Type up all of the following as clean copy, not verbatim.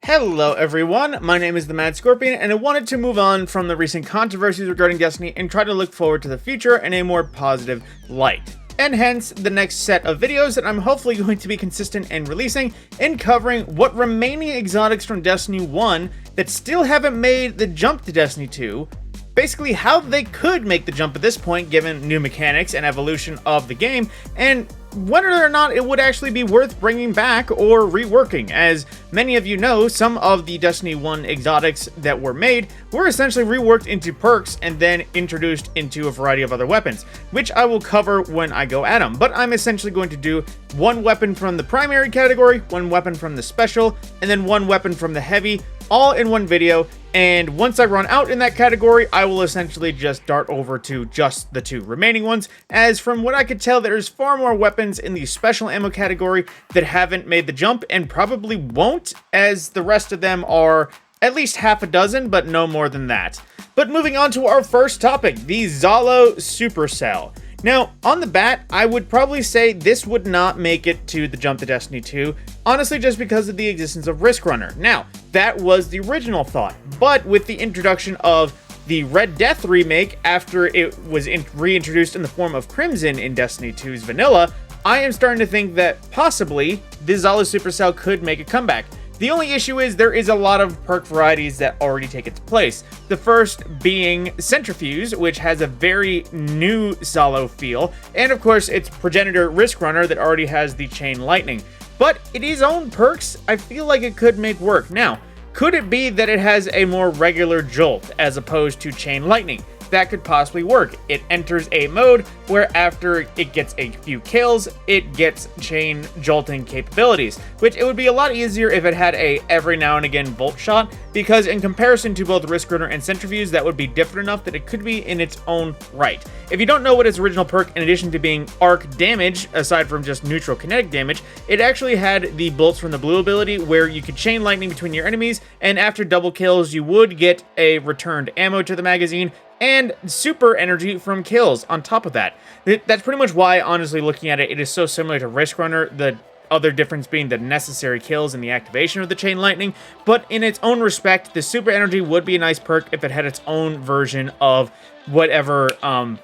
Hello everyone, my name is TheMadScorpyon, and I wanted to move on from the recent controversies regarding Destiny and try to look forward to the future in a more positive light. And hence, the next set of videos that I'm hopefully going to be consistent in releasing and covering what remaining exotics from Destiny 1 that still haven't made the jump to Destiny 2, basically how they could make the jump at this point given new mechanics and evolution of the game, and whether or not it would actually be worth bringing back or reworking. As many of you know, some of the Destiny 1 exotics that were made were essentially reworked into perks and then introduced into a variety of other weapons, which I will cover when I go at them. But I'm essentially going to do one weapon from the primary category, one weapon from the special, and then one weapon from the heavy, all in one video. And once I run out in that category, I will essentially just dart over to just the two remaining ones, as from what I could tell, there's far more weapons in the special ammo category that haven't made the jump and probably won't, as the rest of them are at least half a dozen, but no more than that. But moving on to our first topic, the Zhalo Supercell. Now, on the bat, I would probably say this would not make it to the jump to Destiny 2, honestly just because of the existence of Risk Runner. Now, that was the original thought, but with the introduction of the Red Death remake after it was reintroduced in the form of Crimson in Destiny 2's vanilla, I am starting to think that possibly the Zhalo Supercell could make a comeback. The only issue is there is a lot of perk varieties that already take its place. The first being Centrifuge, which has a very new Zhalo feel, and of course its progenitor Risk Runner that already has the Chain Lightning. But its own perks, I feel like it could make work. Now, could it be that it has a more regular jolt as opposed to Chain Lightning? That could possibly work. It enters a mode where after it gets a few kills, it gets chain jolting capabilities, which it would be a lot easier if it had a every now and again bolt shot, because in comparison to both Risk Runner and Centrifuge, that would be different enough that it could be in its own right. If you don't know what its original perk, in addition to being arc damage, aside from just neutral kinetic damage, it actually had the bolts from the blue ability where you could chain lightning between your enemies, and after double kills, you would get a returned ammo to the magazine, and super energy from kills on top of that. That's pretty much why, honestly, looking at it, it is so similar to Risk Runner, the other difference being the necessary kills and the activation of the Chain Lightning. But in its own respect, the super energy would be a nice perk if it had its own version of whatever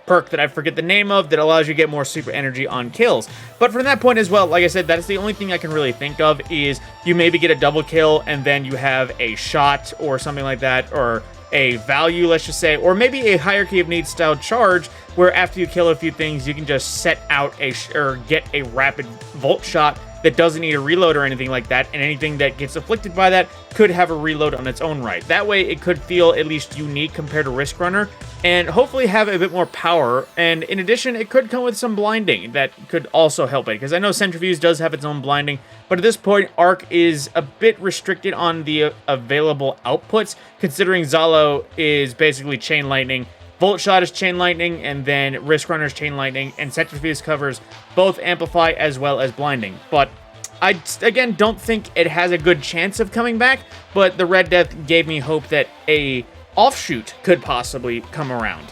perk that I forget the name of that allows you to get more super energy on kills. But from that point as well, like I said, that is the only thing I can really think of, is you maybe get a double kill and then you have a shot or something like that, or a value, let's just say, or maybe a hierarchy of needs style charge where after you kill a few things, you can just set out or get a rapid volt shot that doesn't need a reload or anything like that, and anything that gets afflicted by that could have a reload on its own right. That way it could feel at least unique compared to Risk Runner, and hopefully have a bit more power. And in addition, it could come with some blinding that could also help it, because I know Centrifuge does have its own blinding, but at this point, Arc is a bit restricted on the available outputs, considering Zhalo is basically Chain Lightning, Volt Shot is Chain Lightning, and then Risk Runner is Chain Lightning, and Centrifuge covers both Amplify as well as Blinding. But I, again, don't think it has a good chance of coming back, but the Red Death gave me hope that a offshoot could possibly come around.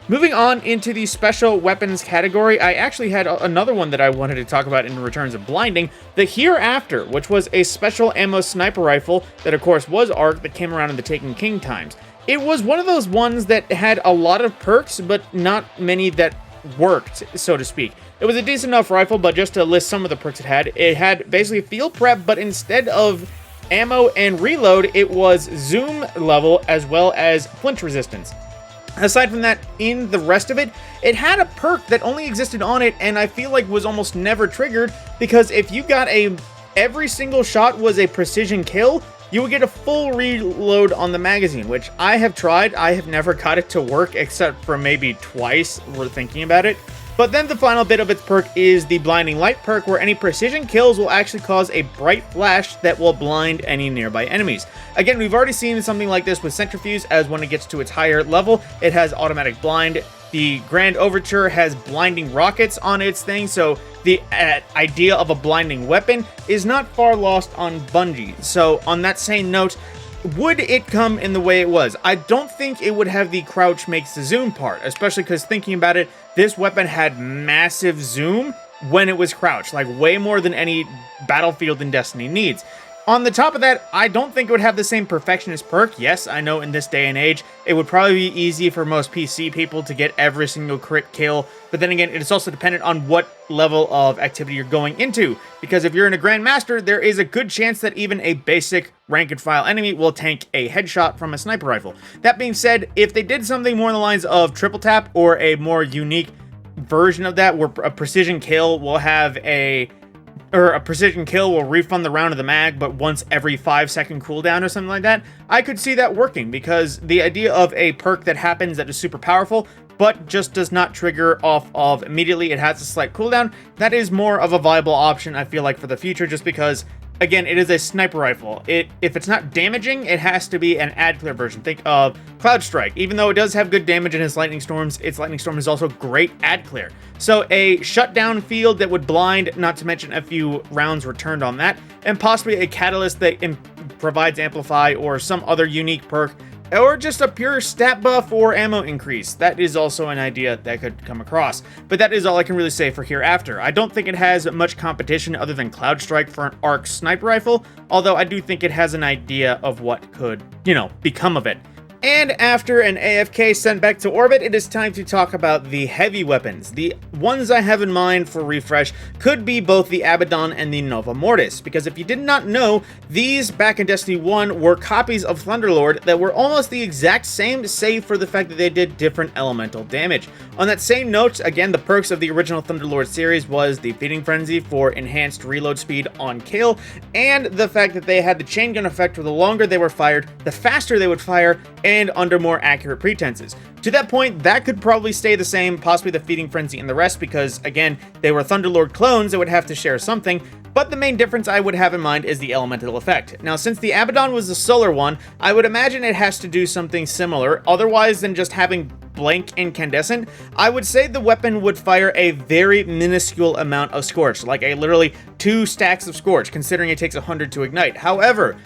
Moving on into the special weapons category, I actually had another one that I wanted to talk about in returns of blinding, the Hereafter, which was a special ammo sniper rifle that of course was Arc that came around in the Taken King times. It was one of those ones that had a lot of perks, but not many that worked, so to speak. It was a decent enough rifle, but just to list some of the perks it had basically field prep, but instead of ammo and reload, it was zoom level as well as flinch resistance. Aside from that, in the rest of it, it had a perk that only existed on it, and I feel like was almost never triggered, because if you got every single shot was a precision kill, you would get a full reload on the magazine, which I have tried. I have never got it to work except for maybe twice. We're thinking about it. But then the final bit of its perk is the Blinding Light perk, where any precision kills will actually cause a bright flash that will blind any nearby enemies. Again, we've already seen something like this with Centrifuge, as when it gets to its higher level, it has automatic blind. The Grand Overture has blinding rockets on its thing, so the idea of a blinding weapon is not far lost on Bungie. So on that same note, would it come in the way it was? I don't think it would have the crouch makes the zoom part, especially because thinking about it, this weapon had massive zoom when it was crouched, like way more than any Battlefield in Destiny needs. On the top of that, I don't think it would have the same perfectionist perk. Yes, I know in this day and age, it would probably be easy for most PC people to get every single crit kill, but then again, it's also dependent on what level of activity you're going into, because if you're in a Grandmaster, there is a good chance that even a basic rank-and-file enemy will tank a headshot from a sniper rifle. That being said, if they did something more in the lines of triple tap, or a more unique version of that, where a precision kill will have a precision kill will refund the round of the mag, but once every 5-second cooldown or something like that, I could see that working, because the idea of a perk that happens that is super powerful, but just does not trigger off of immediately, it has a slight cooldown, that is more of a viable option, I feel like, for the future, just because, again, it is a sniper rifle. If it's not damaging, it has to be an ad clear version. Think of Cloud Strike. Even though it does have good damage in its Lightning Storms is also great ad clear. So a shutdown field that would blind, not to mention a few rounds returned on that, and possibly a catalyst that provides amplify or some other unique perk, or just a pure stat buff or ammo increase. That is also an idea that could come across. But that is all I can really say for Hereafter. I don't think it has much competition other than Cloud Strike for an arc sniper rifle, although I do think it has an idea of what could, become of it. And after an AFK sent back to orbit, it is time to talk about the heavy weapons. The ones I have in mind for refresh could be both the Abaddon and the Nova Mortis, because if you did not know, these back in Destiny 1 were copies of Thunderlord that were almost the exact same, save for the fact that they did different elemental damage. On that same note, again, the perks of the original Thunderlord series was the Feeding Frenzy for enhanced reload speed on kill, and the fact that they had the chain gun effect where the longer they were fired, the faster they would fire, and under more accurate pretenses. To that point, that could probably stay the same, possibly the Feeding Frenzy and the rest, because, again, they were Thunderlord clones that would have to share something, but the main difference I would have in mind is the elemental effect. Now, since the Abaddon was the solar one, I would imagine it has to do something similar, otherwise than just having blank incandescent. I would say the weapon would fire a very minuscule amount of Scorch, like a literally 2 stacks of Scorch, considering it takes 100 to ignite. However,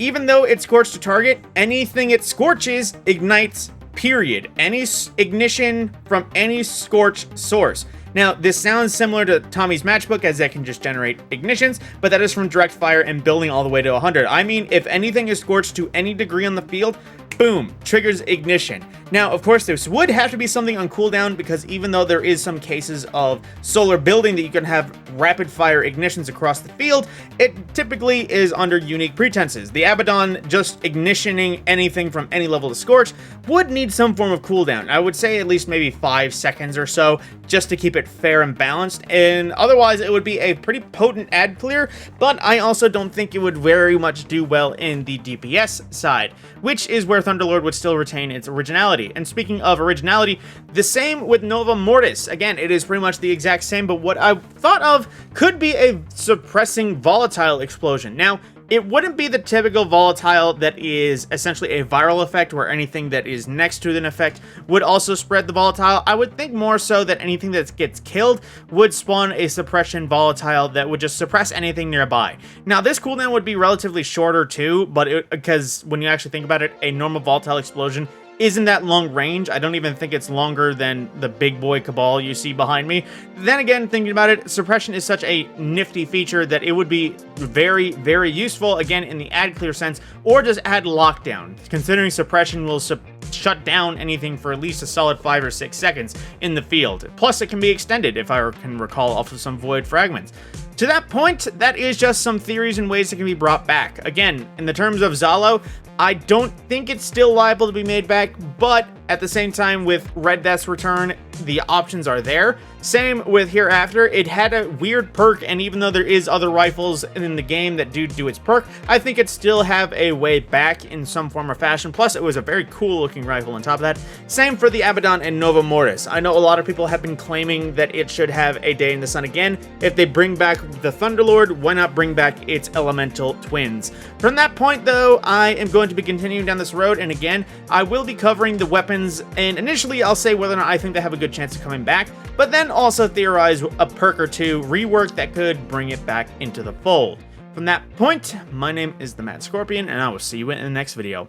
even though it's Scorch to target, anything it scorches ignites, period. Any ignition from any Scorch source. Now, this sounds similar to Tommy's matchbook, as that can just generate ignitions, but that is from direct fire and building all the way to 100. I mean, if anything is scorched to any degree on the field, boom, triggers ignition. Now, of course, this would have to be something on cooldown, because even though there is some cases of solar building that you can have rapid fire ignitions across the field, it typically is under unique pretenses. The Abaddon just ignitioning anything from any level to Scorch would need some form of cooldown. I would say at least maybe 5 seconds or so, just to keep it fair and balanced, and otherwise it would be a pretty potent ad clear, but I also don't think it would very much do well in the DPS side, which is where Thunderlord would still retain its originality. And speaking of originality, the same with Nova Mortis. Again, it is pretty much the exact same, but what I thought of could be a suppressing volatile explosion. Now, it wouldn't be the typical volatile that is essentially a viral effect where anything that is next to an effect would also spread the volatile. I would think more so that anything that gets killed would spawn a suppression volatile that would just suppress anything nearby. Now, this cooldown would be relatively shorter too, but because when you actually think about it, a normal volatile explosion isn't that long range. I don't even think it's longer than the big boy Cabal you see behind me. Then again, thinking about it, suppression is such a nifty feature that it would be very, very useful, again, in the ad clear sense, or just add lockdown, considering suppression will shut down anything for at least a solid 5 or 6 seconds in the field. Plus, it can be extended, if I can recall, off of some void fragments. To that point, that is just some theories and ways that can be brought back. Again, in the terms of Zhalo, I don't think it's still liable to be made back, but at the same time, with Red Death's return, the options are there. Same with Hereafter. It had a weird perk, and even though there is other rifles in the game that do its perk, I think it still have a way back in some form or fashion. Plus, it was a very cool looking rifle on top of that. Same for the Abaddon and Nova Mortis. I know a lot of people have been claiming that it should have a day in the sun again. If they bring back the Thunderlord, why not bring back its elemental twins? From that point, though, I am going to be continuing down this road, and again, I will be covering the weapons, and initially I'll say whether or not I think they have a good chance of coming back, but then also theorize a perk or two rework that could bring it back into the fold. From that point, my name is TheMadScorpyon, and I will see you in the next video.